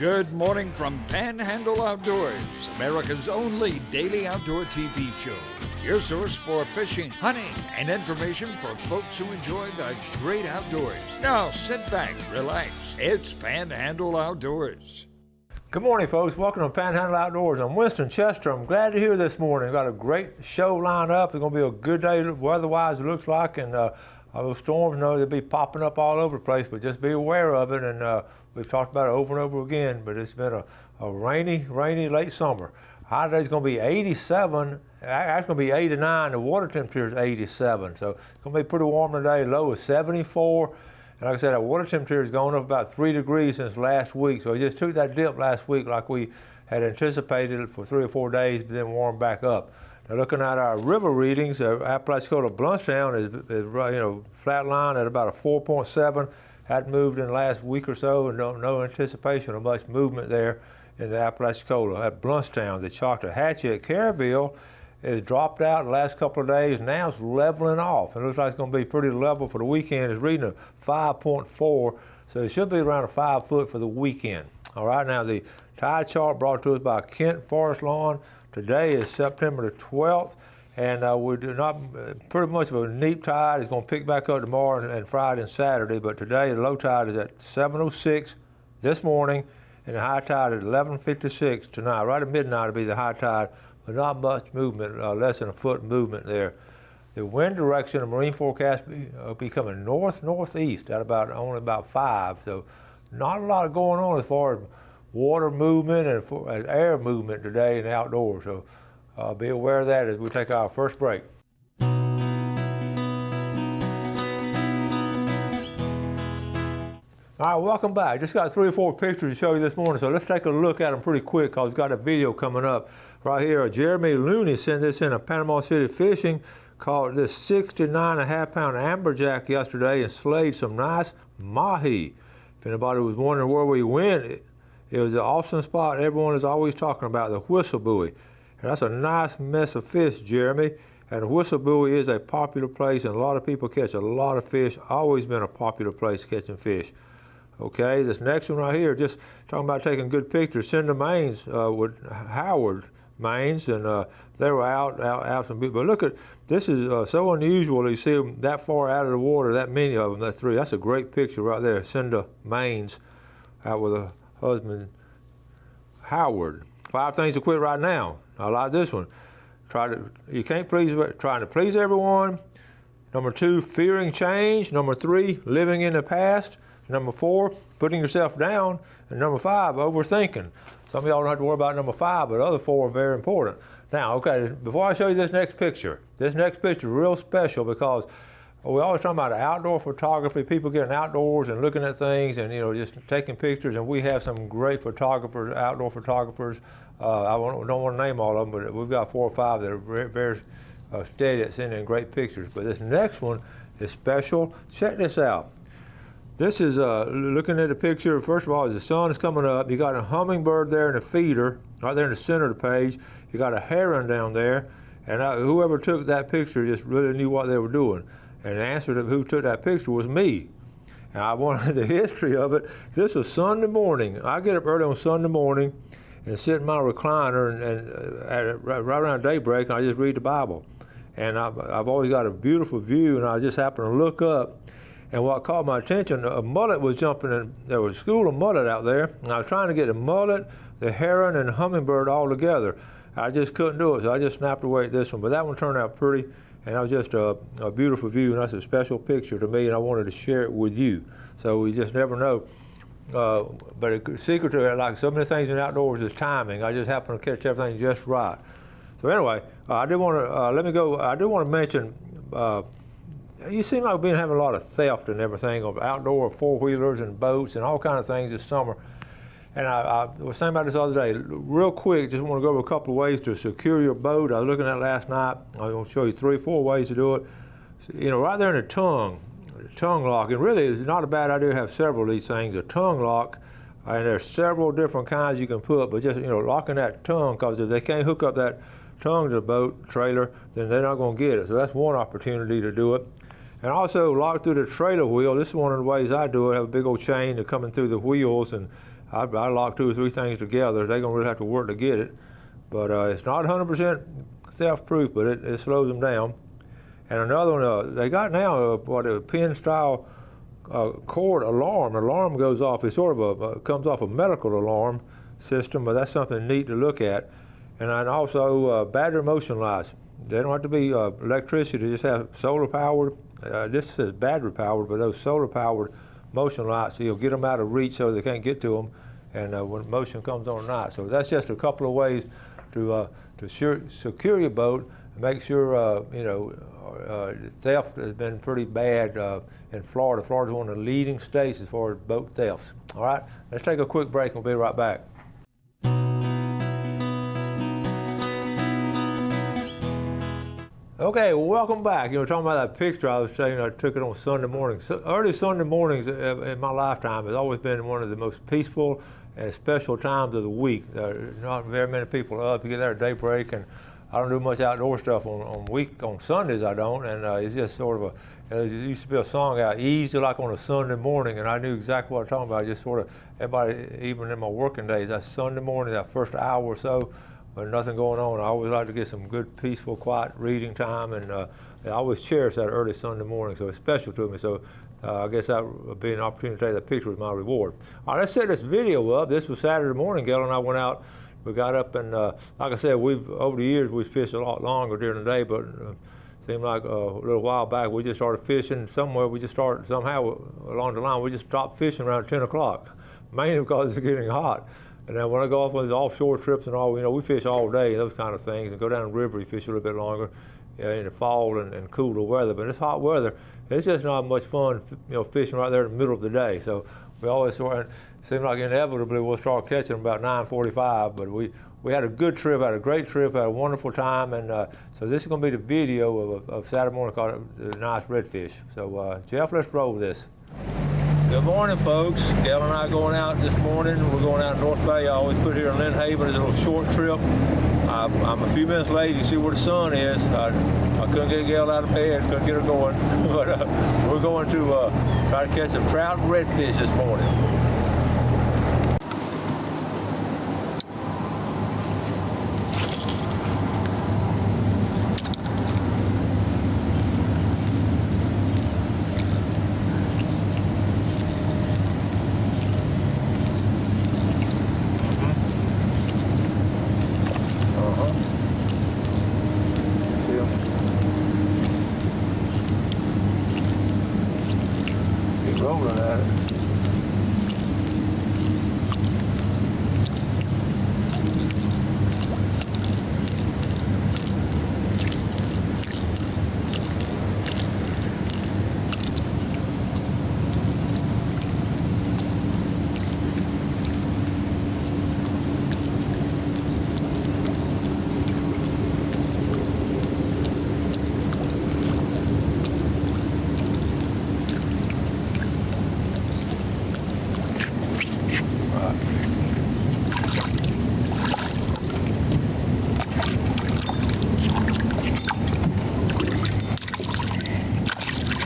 Good morning from Panhandle Outdoors, America's only daily outdoor TV show. Your source for fishing, hunting, and information for folks who enjoy the great outdoors. Now sit back, relax. It's Panhandle Outdoors. Good morning, folks. Welcome to Panhandle Outdoors. I'm Winston Chester. I'm glad you're here this morning. We've got a great show lined up. It's going to be a good day weather-wise, it looks like, and those storms, they'll be popping up all over the place, but just be aware of it. And we've talked about it over and over again, but it's been a rainy late summer. High today's going to be 87. Actually going to be 89. The water temperature is 87, so it's going to be pretty warm today. Low is 74. And like I said, our water temperature has gone up about 3 degrees since last week. So it just took that dip last week like we had anticipated for 3 or 4 days, but then warmed back up. Now looking at our river readings, Apalachicola Bluntstown is flat line at about a 4.7. Hadn't moved in the last week or so, and no anticipation of much movement there in the Apalachicola. At Bluntstown, the Choctawhatchee at Caryville has dropped out the last couple of days. Now it's leveling off. It looks like it's going to be pretty level for the weekend. It's reading a 5.4, so it should be around a 5 foot for the weekend. All right, now the tide chart brought to us by Kent Forest Lawn. Today is September the 12th, and we do not pretty much of a neap tide. It's going to pick back up tomorrow and Friday and Saturday, but today the low tide is at 7:06 this morning, and the high tide at 11:56 tonight. Right at midnight will be the high tide, but not much movement, less than a foot movement there. The wind direction of marine forecast will be coming northeast at only about 5, so not a lot going on as far as water movement and air movement today in the outdoors. So be aware of that as we take our first break. All right, welcome back. Just got 3 or 4 pictures to show you this morning, so let's take a look at them pretty quick because we've got a video coming up right here. Jeremy Looney sent this in a Panama City Fishing, caught this 69.5-pound amberjack yesterday and slayed some nice mahi. If anybody was wondering where we went, it was an awesome spot everyone is always talking about, the Whistle Buoy. And that's a nice mess of fish, Jeremy. And the Whistle Buoy is a popular place, and a lot of people catch a lot of fish. Always been a popular place catching fish. Okay, this next one right here, just talking about taking good pictures. Cinder Mains with Howard Mains, and they were out some big. But look at this, is so unusual to see them that far out of the water, that many of them, that 3. That's a great picture right there. Cinder Mains out with a husband, Howard. 5 things to quit right now. I like this one. You can't please, trying to please everyone. Number 2, fearing change. Number 3, living in the past. Number 4, putting yourself down. And number 5, overthinking. Some of y'all don't have to worry about number 5, but the other 4 are very important. Now, okay, before I show you this next picture is real special because we always talk about outdoor photography, people getting outdoors and looking at things and, just taking pictures. And we have some great photographers, outdoor photographers. I don't want to name all of them, but we've got 4 or 5 that are very steady at sending great pictures. But this next one is special. Check this out. This is looking at the picture. First of all, as the sun is coming up, you got a hummingbird there in the feeder, right there in the center of the page. You got a heron down there, and whoever took that picture just really knew what they were doing. And the answer to who took that picture was me. And I wanted the history of it. This was Sunday morning. I get up early on Sunday morning and sit in my recliner and right around daybreak, and I just read the Bible. And I've always got a beautiful view, and I just happened to look up. And what caught my attention, a mullet was jumping in. There was a school of mullet out there, and I was trying to get the mullet, the heron, and the hummingbird all together. I just couldn't do it, so I just snapped away at this one. But that one turned out pretty. And that was just a beautiful view, and that's a special picture to me, and I wanted to share it with you. So we just never know. But the secret to it, like so many things in outdoors, is timing. I just happen to catch everything just right. So anyway, I do want to mention, you seem like we've been having a lot of theft and everything of outdoor 4-wheelers and boats and all kinds of things this summer. And I was saying about this the other day, real quick, just want to go over a couple of ways to secure your boat. I was looking at it last night. I'm going to show you 3 or 4 ways to do it. So, right there in the tongue lock, and really it's not a bad idea to have several of these things. A tongue lock, and there's several different kinds you can put, but just, locking that tongue, because if they can't hook up that tongue to the boat trailer, then they're not going to get it. So that's one opportunity to do it. And also lock through the trailer wheel. This is one of the ways I do it. I have a big old chain coming through the wheels, and I lock 2 or 3 things together. They're gonna really have to work to get it. But it's not 100% theft-proof, but it slows them down. And another one, they got now what a pin-style cord alarm. Alarm goes off. It's sort of comes off a medical alarm system, but that's something neat to look at. And also battery motion lights. They don't have to be electricity. They just have solar powered. This says battery powered, but those solar powered motion lights, you'll get them out of reach so they can't get to them, and when motion comes on at night. So that's just a couple of ways to secure your boat and make sure theft has been pretty bad in Florida. Florida's one of the leading states as far as boat thefts. All right, let's take a quick break and we'll be right back. Okay, welcome back. We're talking about that picture I was saying. I took it on Sunday morning. So early Sunday mornings in my lifetime has always been one of the most peaceful and special times of the week. Not very many people are up. You get there at daybreak, and I don't do much outdoor stuff on Sundays. I don't, and it's just sort of there used to be a song out, easy like on a Sunday morning, and I knew exactly what I was talking about. Just sort of everybody, even in my working days, that Sunday morning, that first hour or so, with nothing going on, I always like to get some good, peaceful, quiet reading time, and I always cherish that early Sunday morning, so it's special to me. So I guess that would be an opportunity to take that picture with my reward. All right, let's set this video up. This was Saturday morning. Gail and I went out. We got up, and like I said, over the years, we've fished a lot longer during the day, but seemed like a little while back, we just started fishing somewhere. We just started somehow along the line. We just stopped fishing around 10 o'clock, mainly because it's getting hot. And then when I go off on these offshore trips and all, we fish all day, those kind of things, and go down the river, you fish a little bit longer in the fall and cooler weather. But it's hot weather. It's just not much fun, fishing right there in the middle of the day. So we always it seems like inevitably we'll start catching them about 9:45. But we had a good trip, had a great trip, had a wonderful time, and so this is going to be the video of Saturday morning called the nice redfish. So Jeff, let's roll this. Good morning, folks. Gail and I are going out this morning. We're going out to North Bay. I always put here in Lynn Haven. It's a little short trip. I'm a few minutes late. You see where the sun is. I couldn't get Gail out of bed, couldn't get her going. But we're going to try to catch some trout and redfish this morning. Rolling at it.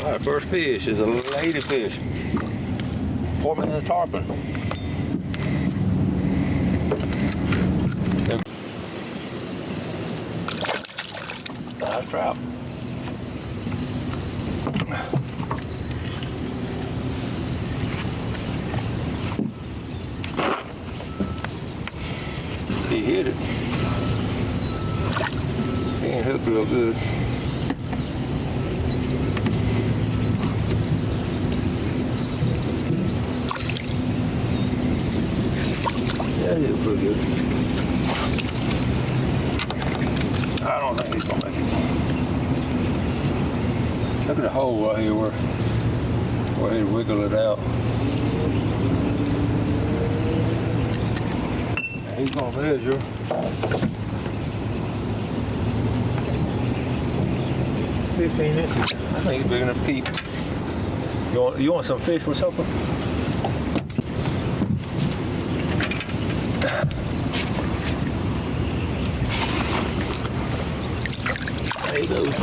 Our first fish is a ladyfish. 4 minutes tarpon. Nice trout. He hit it. He ain't hooked real good. Yeah, he did pretty good. I don't think he's gonna make it. Look at the hole right here where he wiggled it out. And he's gonna measure 15 inches. I think he's big enough to keep. You want some fish with supper? There he goes.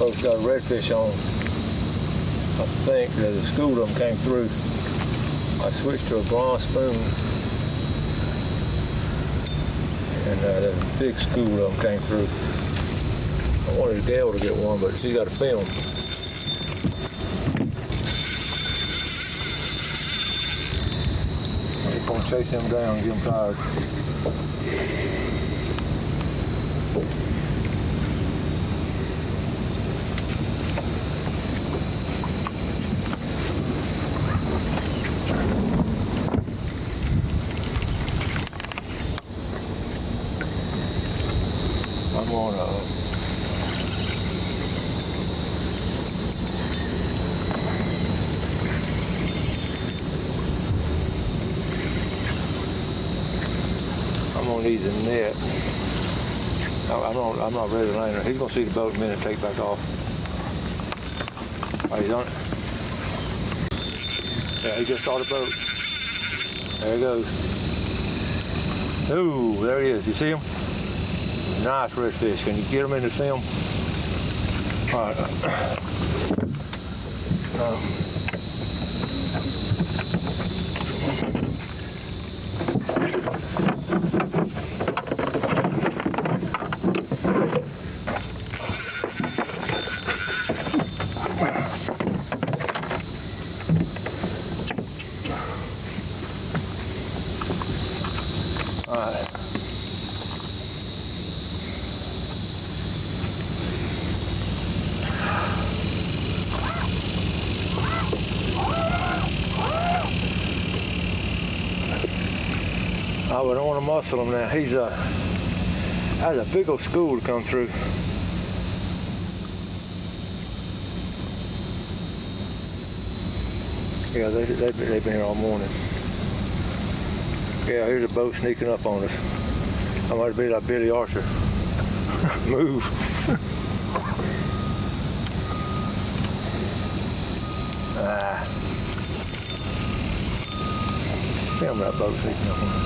folks got redfish on. I think that a school of them came through. I switched to a bronze spoon, and the big school of them came through. I wanted Gail to get one, but she got a film. I'm gonna chase them down and get them tired. I'm gonna need the net. I'm not ready to land her. He's gonna see the boat in a minute and take it back off. Oh, he's on it. Yeah, he just saw the boat. There he goes. Ooh, there he is. You see him? Nice redfish. Can you get him in the film? All right. I don't want to muscle him now. He's that's a big old school to come through. Yeah, they've been here all morning. Yeah, here's a boat sneaking up on us. I might be like Billy Archer. Move. Film that boat sneaking up on us.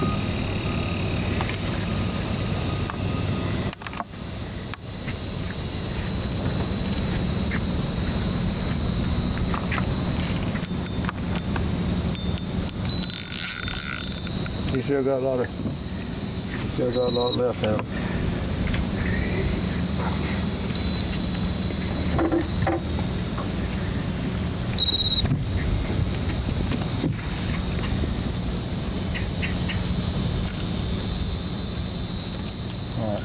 He still got a lot left now. All right,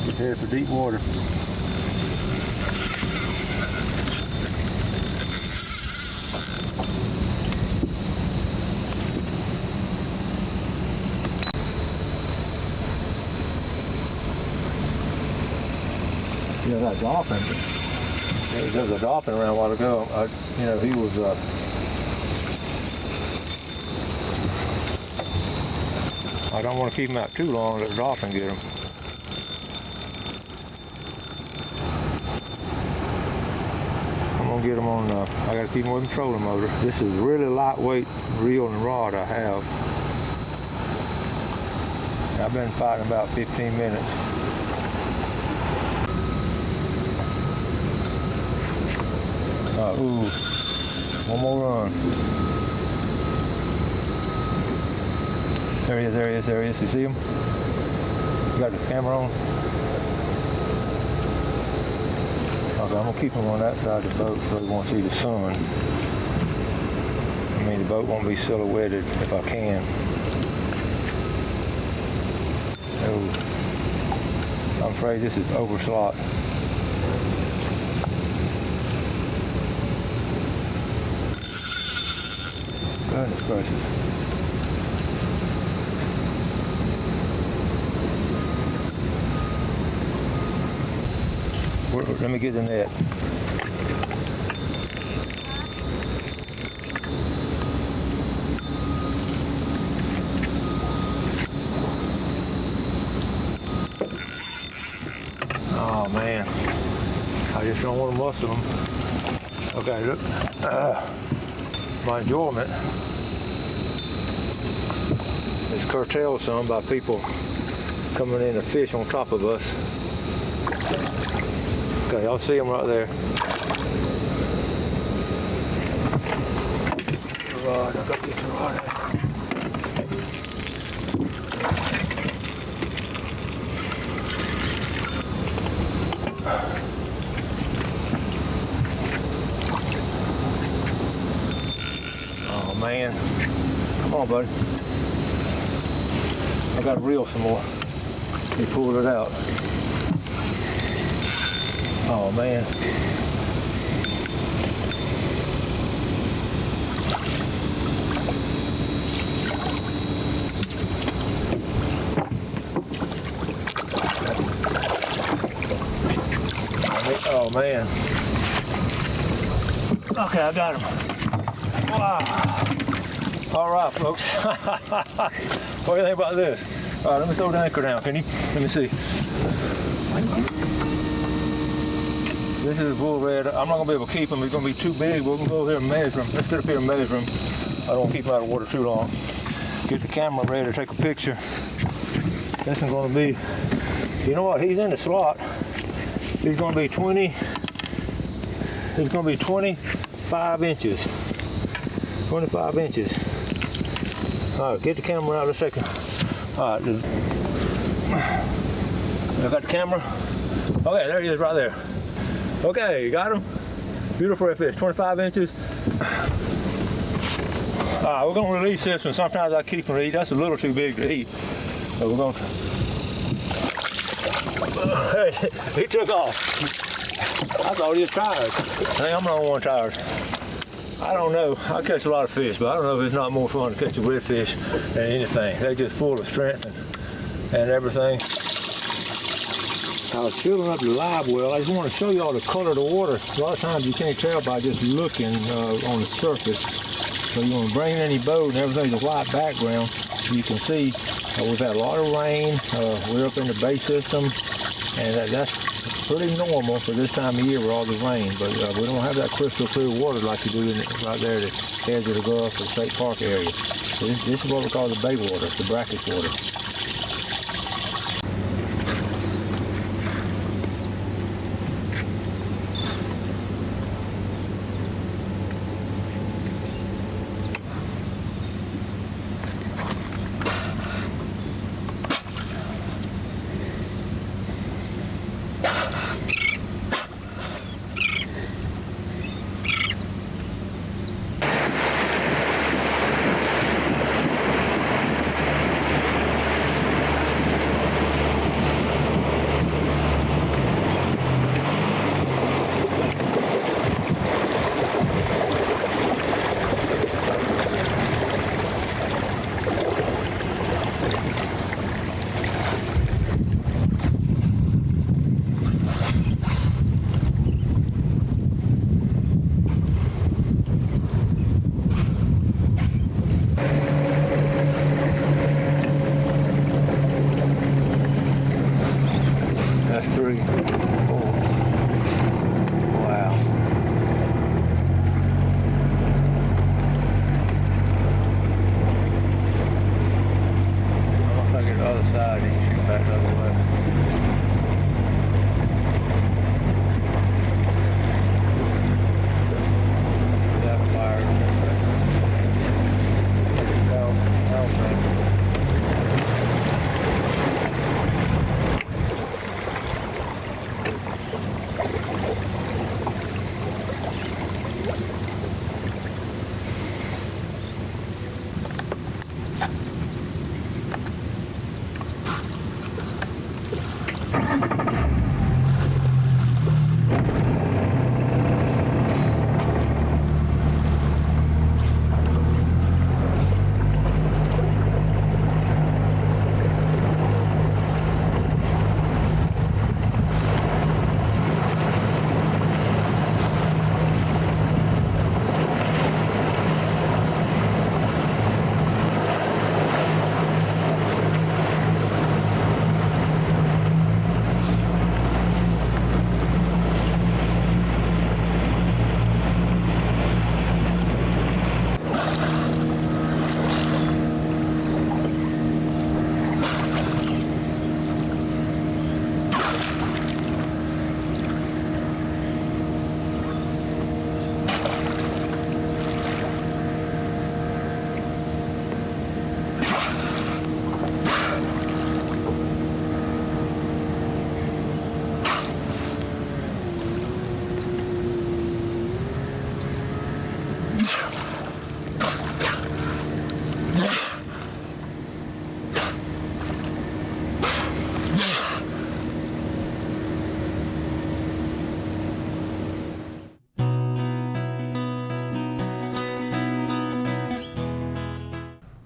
get headed for deep water. Yeah, that dolphin. There was a dolphin around a while ago. He was. I don't want to keep him out too long. Let the dolphin get him. I'm gonna get him on. I gotta keep him with the trolling motor. This is really lightweight reel and rod I have. I've been fighting about 15 minutes. Ooh, one more run. There he is. You see him? You got the camera on? Okay, I'm gonna keep him on that side of the boat so he won't see the sun. I mean, the boat won't be silhouetted if I can. Oh, I'm afraid this is overslot. Goodness gracious. Let me get the net. Oh man, I just don't want to muscle them. Okay, look. My enjoyment is curtailed some by people coming in to fish on top of us. Okay, y'all see them right there. Rod, I got this rod. Oh man, come on, buddy. I got to reel some more. He pulled it out. Oh man. Oh man. Okay, I got him. Wow. All right, folks. What do you think about this? All right, let me throw the anchor down. Can you? Let me see. This is a bull red. I'm not gonna be able to keep him. He's gonna be too big. We're gonna go over here and measure him. Let's sit up here and measure him. I don't want to keep him out of water too long. Get the camera ready to take a picture. This is gonna be, you know what? He's in the slot. He's gonna be 25 inches. 25 inches. All right, get the camera out. Let's take it. All right, I got the camera. Okay, there he is right there. Okay, you got him? Beautiful red fish, 25 inches. All right, we're gonna release this one. Sometimes I keep him to eat. That's a little too big to eat. So we're gonna, he took off. I thought he was tired. I think I'm the only one tired. I don't know. I catch a lot of fish, but I don't know if it's not more fun to catch a redfish than anything. They're just full of strength and everything. I was filling up the live well. I just want to show you all the color of the water. A lot of times you can't tell by just looking on the surface. So you want to bring in any boat and everything's a white background. You can see we've had a lot of rain. We're up in the bay system, and that's pretty normal for this time of year with all the rain. But we don't have that crystal clear water like you do right there at the edge of the Gulf or State Park area. So this is what we call the bay water, the brackish water.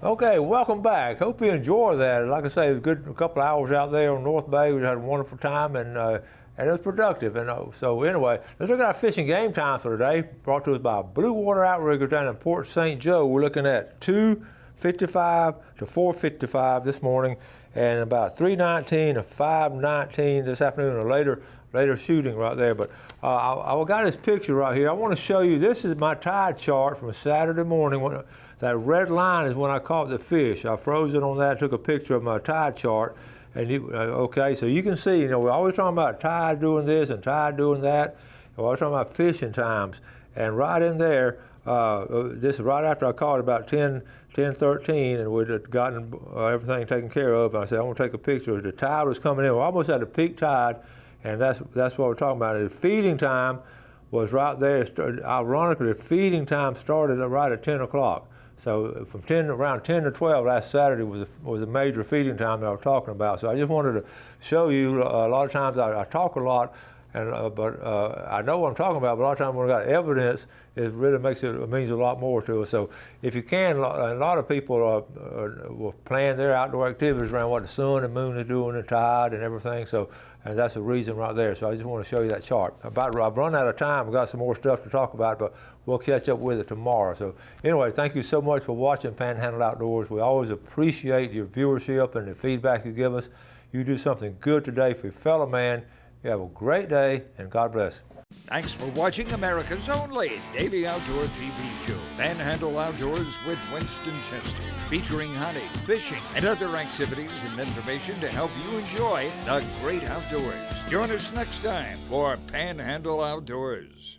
Okay, welcome back. Hope you enjoy that. Like I say, it was good. A couple of hours out there on North Bay. We had a wonderful time, and it was productive. And so anyway, let's look at our fishing game time for today. Brought to us by Blue Water Outriggers down in Port St. Joe. We're looking at 2:55 to 4:55 this morning, and about 3:19 to 5:19 this afternoon, or later shooting right there. But I got this picture right here. I want to show you. This is my tide chart from Saturday morning. That red line is when I caught the fish. I froze it on that, took a picture of my tide chart. And okay, so you can see, we're always talking about tide doing this and tide doing that. We're always talking about fishing times. And right in there, this is right after I caught about 10:13, and we'd gotten everything taken care of. And I said, I want to take a picture. The tide was coming in. We're almost at the peak tide, and that's what we're talking about. The feeding time was right there. Ironically, the feeding time started right at 10 o'clock. So from around 10 to 12 last Saturday was a major feeding time that I was talking about. So I just wanted to show you. A lot of times I talk a lot, but I know what I'm talking about. But a lot of times when I got evidence, it really means a lot more to us. So if you can, a lot of people will plan their outdoor activities around what the sun and moon is doing, the tide and everything. So and that's the reason right there. So I just want to show you that chart. I've run out of time. I've got some more stuff to talk about, but we'll catch up with it tomorrow. So anyway, thank you so much for watching Panhandle Outdoors. We always appreciate your viewership and the feedback you give us. You do something good today for your fellow man. You have a great day, and God bless. Thanks for watching America's only daily outdoor TV show, Panhandle Outdoors with Winston Chester, featuring hunting, fishing, and other activities and information to help you enjoy the great outdoors. Join us next time for Panhandle Outdoors.